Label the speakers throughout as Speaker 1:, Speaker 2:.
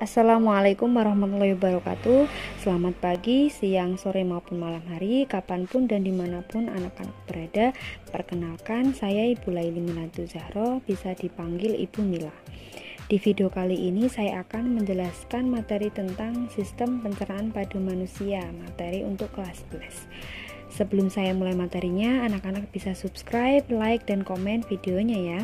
Speaker 1: Assalamualaikum warahmatullahi wabarakatuh. Selamat pagi, siang, sore maupun malam hari, kapanpun dan dimanapun anak-anak berada. Perkenalkan, saya Ibu Laili Minatu Zahro, bisa dipanggil Ibu Mila. Di video kali ini saya akan menjelaskan materi tentang sistem pencernaan pada manusia, materi untuk kelas 11. Sebelum saya mulai materinya, anak-anak bisa subscribe, like, dan komen videonya ya.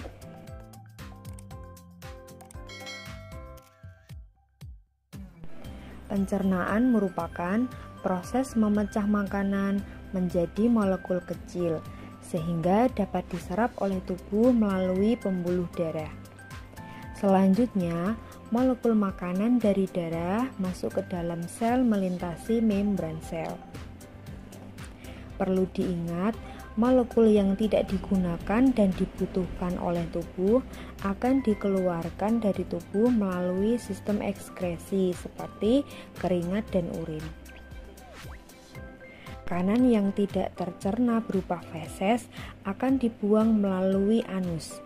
Speaker 1: Pencernaan merupakan proses memecah makanan menjadi molekul kecil sehingga dapat diserap oleh tubuh melalui pembuluh darah. Selanjutnya, molekul makanan dari darah masuk ke dalam sel melintasi membran sel. Perlu diingat, molekul yang tidak digunakan dan dibutuhkan oleh tubuh akan dikeluarkan dari tubuh melalui sistem ekskresi seperti keringat dan urin. Makanan yang tidak tercerna berupa feses akan dibuang melalui anus,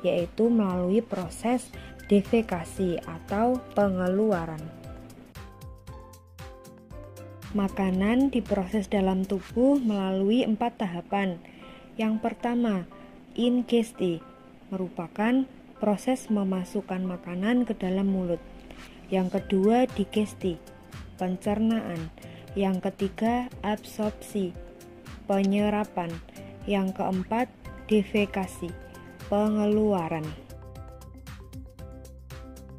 Speaker 1: yaitu melalui proses defekasi atau pengeluaran. Makanan diproses dalam tubuh melalui 4 tahapan. Yang pertama, ingesti, merupakan proses memasukkan makanan ke dalam mulut. Yang kedua, digesti, pencernaan. Yang ketiga, absorpsi, penyerapan. Yang keempat, defekasi, pengeluaran.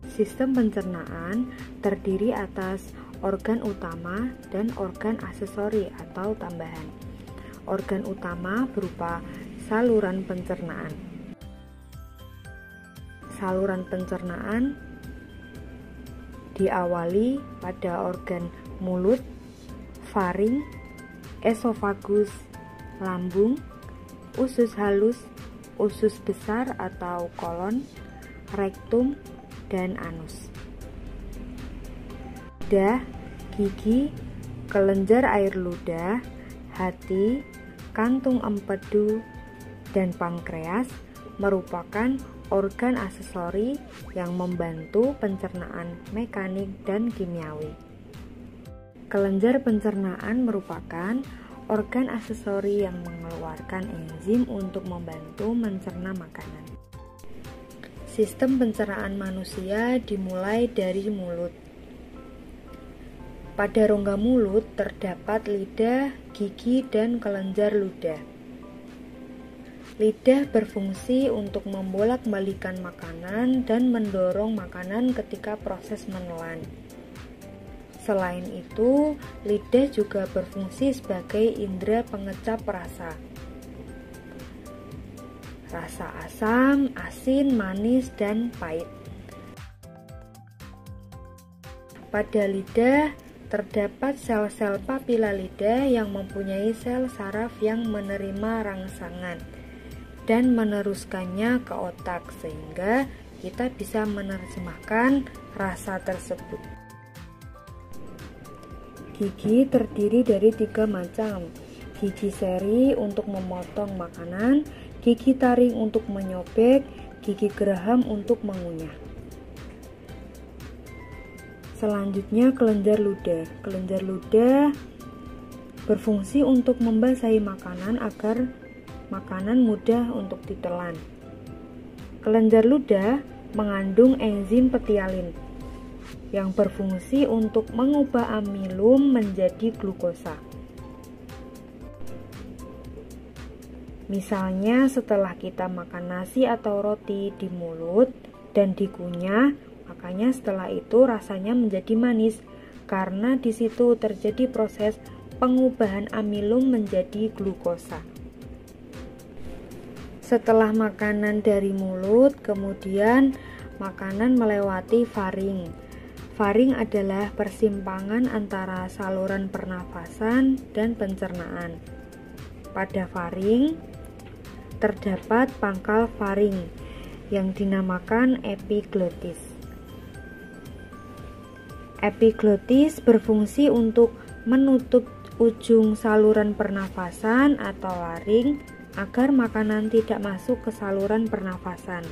Speaker 1: Sistem pencernaan terdiri atas organ utama dan organ aksesori atau tambahan. Organ utama berupa saluran pencernaan. Saluran pencernaan diawali pada organ mulut, faring, esofagus, lambung, usus halus, usus besar atau kolon, rektum, dan anus. Lidah, gigi, kelenjar air ludah, hati, kantung empedu, dan pankreas merupakan organ aksesori yang membantu pencernaan mekanik dan kimiawi. Kelenjar pencernaan merupakan organ aksesori yang mengeluarkan enzim untuk membantu mencerna makanan. Sistem pencernaan manusia dimulai dari mulut. Pada rongga mulut terdapat lidah, gigi, dan kelenjar ludah. Lidah berfungsi untuk membolak-balikan makanan dan mendorong makanan ketika proses menelan. Selain itu, lidah juga berfungsi sebagai indera pengecap rasa. Rasa asam, asin, manis, dan pahit. Pada lidah terdapat sel-sel papila lidah yang mempunyai sel saraf yang menerima rangsangan dan meneruskannya ke otak sehingga kita bisa menerjemahkan rasa tersebut. Gigi terdiri dari 3 macam. Gigi seri untuk memotong makanan, gigi taring untuk menyobek, gigi geraham untuk mengunyah. Selanjutnya, kelenjar ludah. Kelenjar ludah berfungsi untuk membasahi makanan agar makanan mudah untuk ditelan. Kelenjar ludah mengandung enzim petialin yang berfungsi untuk mengubah amilum menjadi glukosa. Misalnya, setelah kita makan nasi atau roti di mulut dan dikunyah, makanya setelah itu rasanya menjadi manis karena di situ terjadi proses pengubahan amilum menjadi glukosa. Setelah makanan dari mulut, kemudian makanan melewati faring. Faring adalah persimpangan antara saluran pernafasan dan pencernaan. Pada faring terdapat pangkal faring yang dinamakan epiglotis. Epiglotis berfungsi untuk menutup ujung saluran pernafasan atau laring agar makanan tidak masuk ke saluran pernafasan.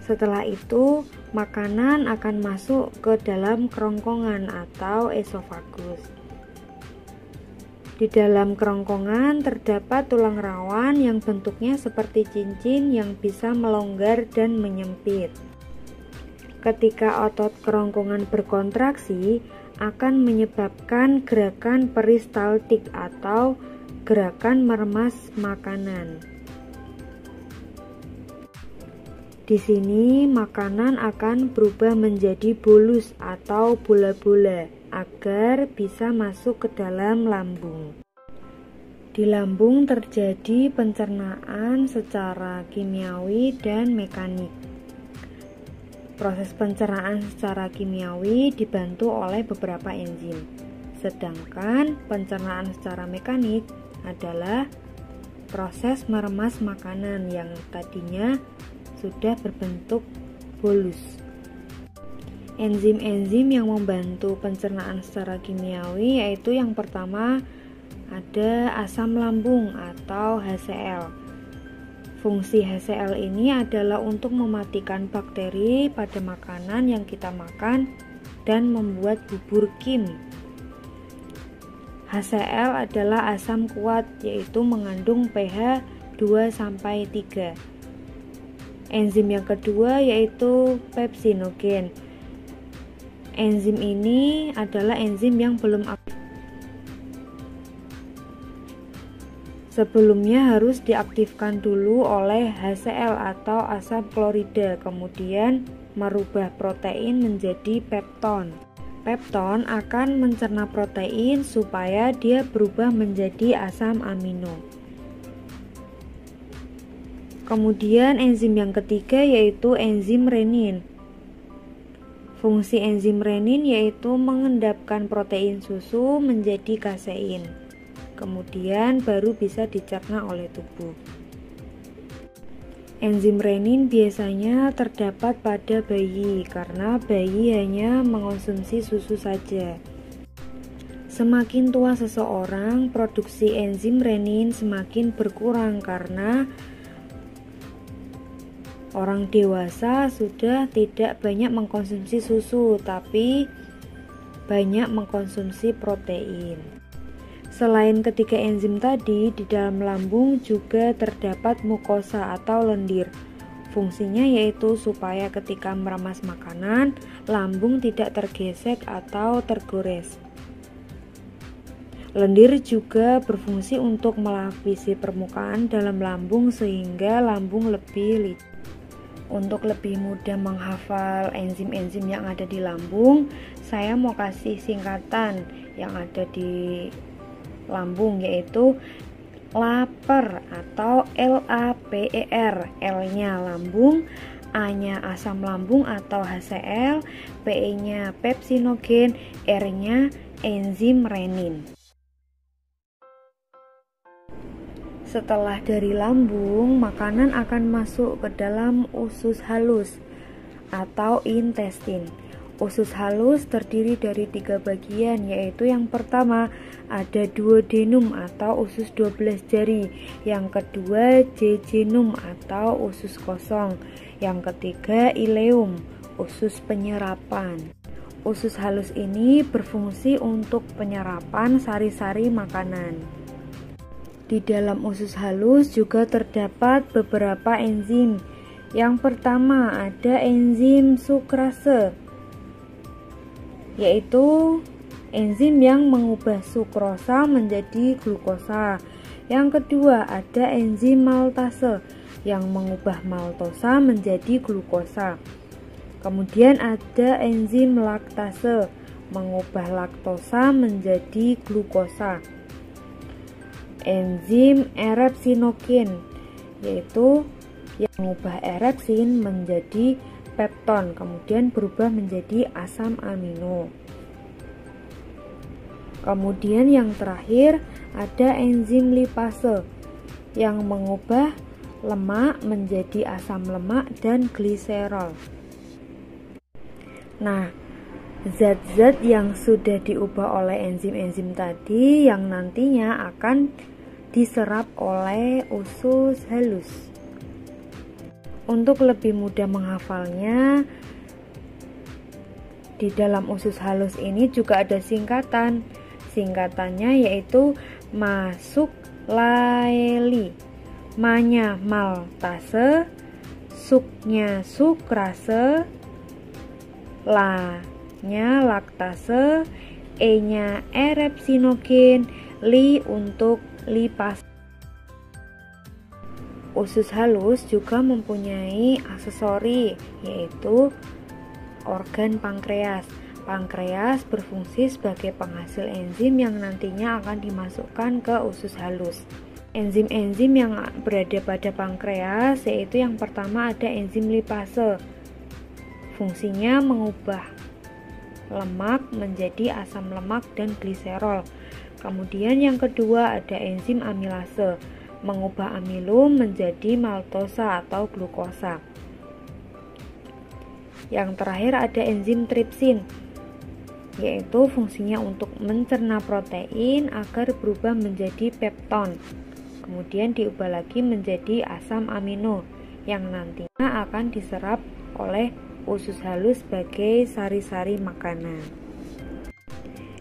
Speaker 1: Setelah itu, makanan akan masuk ke dalam kerongkongan atau esofagus. Di dalam kerongkongan terdapat tulang rawan yang bentuknya seperti cincin yang bisa melonggar dan menyempit. Ketika otot kerongkongan berkontraksi, akan menyebabkan gerakan peristaltik atau gerakan meremas makanan. Di sini makanan akan berubah menjadi bolus atau bola-bola agar bisa masuk ke dalam lambung. Di lambung terjadi pencernaan secara kimiawi dan mekanik. Proses pencernaan secara kimiawi dibantu oleh beberapa enzim, sedangkan pencernaan secara mekanik adalah proses meremas makanan yang tadinya sudah berbentuk bolus. Enzim-enzim yang membantu pencernaan secara kimiawi yaitu yang pertama ada asam lambung atau HCl. Fungsi HCl ini adalah untuk mematikan bakteri pada makanan yang kita makan dan membuat bubur Kim. HCl adalah asam kuat yaitu mengandung pH 2-3. Enzim yang kedua yaitu pepsinogen. Enzim ini adalah enzim yang belum aktif. Sebelumnya harus diaktifkan dulu oleh HCl atau asam klorida, kemudian merubah protein menjadi pepton. Pepton akan mencerna protein supaya dia berubah menjadi asam amino. Kemudian enzim yang ketiga yaitu enzim renin. Fungsi enzim renin yaitu mengendapkan protein susu menjadi kasein. Kemudian baru bisa dicerna oleh tubuh. Enzim renin biasanya terdapat pada bayi karena bayi hanya mengonsumsi susu saja. Semakin tua seseorang, produksi enzim renin semakin berkurang karena orang dewasa sudah tidak banyak mengkonsumsi susu, tapi banyak mengkonsumsi protein. Selain ketiga enzim tadi, di dalam lambung juga terdapat mukosa atau lendir. Fungsinya yaitu supaya ketika meremas makanan, lambung tidak tergesek atau tergores. Lendir juga berfungsi untuk melapisi permukaan dalam lambung sehingga lambung lebih licin. Untuk lebih mudah menghafal enzim-enzim yang ada di lambung, saya mau kasih singkatan yang ada di lambung yaitu LAPER atau LAPER. L-nya lambung, A-nya asam lambung atau HCl, P-nya pepsinogen, R-nya enzim renin. Setelah dari lambung, makanan akan masuk ke dalam usus halus atau intestin. Usus halus terdiri dari 3 bagian, yaitu yang pertama ada duodenum atau usus 12 jari, yang kedua jejunum atau usus kosong, yang ketiga ileum, usus penyerapan. Usus halus ini berfungsi untuk penyerapan sari-sari makanan. Di dalam usus halus juga terdapat beberapa enzim. Yang pertama ada enzim sukrase, yaitu enzim yang mengubah sukrosa menjadi glukosa. Yang kedua ada enzim maltase yang mengubah maltosa menjadi glukosa. Kemudian ada enzim laktase mengubah laktosa menjadi glukosa. Enzim erepsinogen yaitu yang mengubah erepsin menjadi pepton, kemudian berubah menjadi asam amino. Kemudian yang terakhir ada enzim lipase yang mengubah lemak menjadi asam lemak dan gliserol. Nah, zat-zat yang sudah diubah oleh enzim-enzim tadi yang nantinya akan diserap oleh usus halus. Untuk lebih mudah menghafalnya, Di dalam usus halus ini juga ada singkatan. Singkatannya yaitu masuk laeli, manya maltase, suknya sukrase, la-nya laktase, e-nya erepsinogen, li untuk lipase. Usus halus juga mempunyai aksesori, yaitu organ pankreas. Pankreas berfungsi sebagai penghasil enzim yang nantinya akan dimasukkan ke usus halus. Enzim-enzim yang berada pada pankreas yaitu yang pertama ada enzim lipase. Fungsinya mengubah lemak menjadi asam lemak dan gliserol. Kemudian yang kedua ada enzim amilase, mengubah amilum menjadi maltosa atau glukosa. Yang terakhir ada enzim tripsin, yaitu fungsinya untuk mencerna protein agar berubah menjadi pepton. Kemudian diubah lagi menjadi asam amino yang nantinya akan diserap oleh usus halus sebagai sari-sari makanan.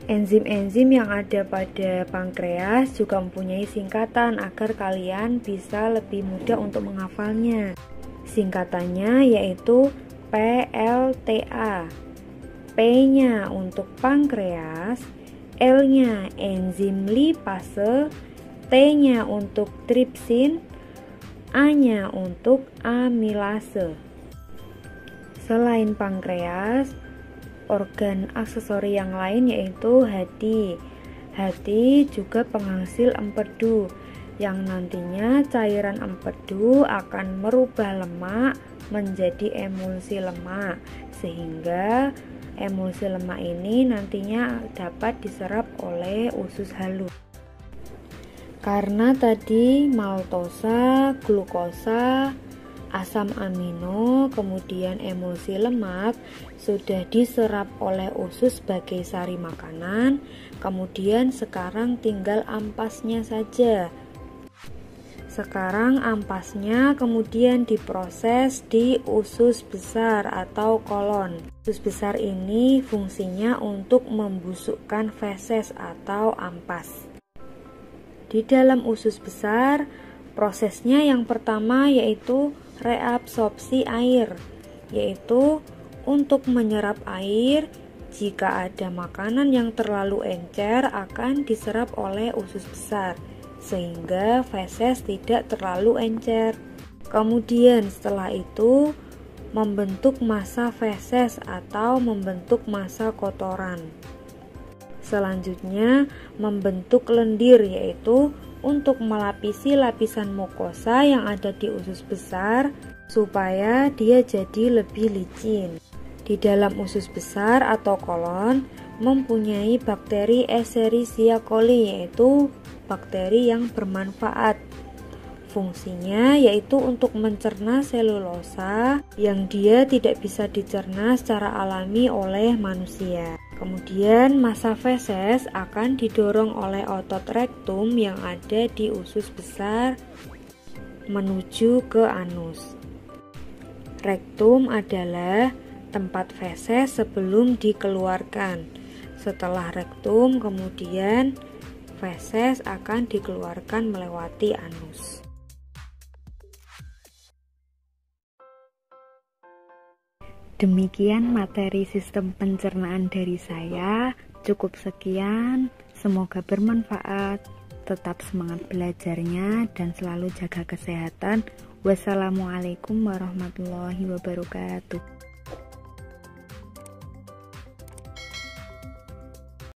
Speaker 1: Enzim-enzim yang ada pada pankreas juga mempunyai singkatan agar kalian bisa lebih mudah untuk menghafalnya. Singkatannya yaitu PLTA. P-nya untuk pankreas, L-nya enzim lipase, T-nya untuk tripsin, A-nya untuk amilase. Selain pankreas, organ aksesori yang lain yaitu hati. Hati juga penghasil empedu, yang nantinya cairan empedu akan merubah lemak menjadi emulsi lemak, sehingga emulsi lemak ini nantinya dapat diserap oleh usus halus. Karena tadi maltosa, glukosa, asam amino, kemudian emulsi lemak sudah diserap oleh usus sebagai sari makanan, kemudian sekarang tinggal ampasnya saja. Sekarang ampasnya kemudian diproses di usus besar atau kolon. Usus besar ini fungsinya untuk membusukkan feses atau ampas. Di dalam usus besar, prosesnya yang pertama yaitu reabsorpsi air, yaitu untuk menyerap air. Jika ada makanan yang terlalu encer akan diserap oleh usus besar, sehingga feses tidak terlalu encer. Kemudian setelah itu membentuk massa feses atau membentuk massa kotoran. Selanjutnya membentuk lendir, yaitu untuk melapisi lapisan mukosa yang ada di usus besar supaya dia jadi lebih licin. Di dalam usus besar atau kolon mempunyai bakteri Escherichia coli, yaitu bakteri yang bermanfaat. Fungsinya yaitu untuk mencerna selulosa yang dia tidak bisa dicerna secara alami oleh manusia. Kemudian massa feses akan didorong oleh otot rektum yang ada di usus besar menuju ke anus. Rektum adalah tempat feses sebelum dikeluarkan. Setelah rektum, kemudian feses akan dikeluarkan melewati anus. Demikian materi sistem pencernaan dari saya. Cukup sekian, semoga bermanfaat. Tetap semangat belajarnya dan selalu jaga kesehatan. Wassalamualaikum warahmatullahi wabarakatuh.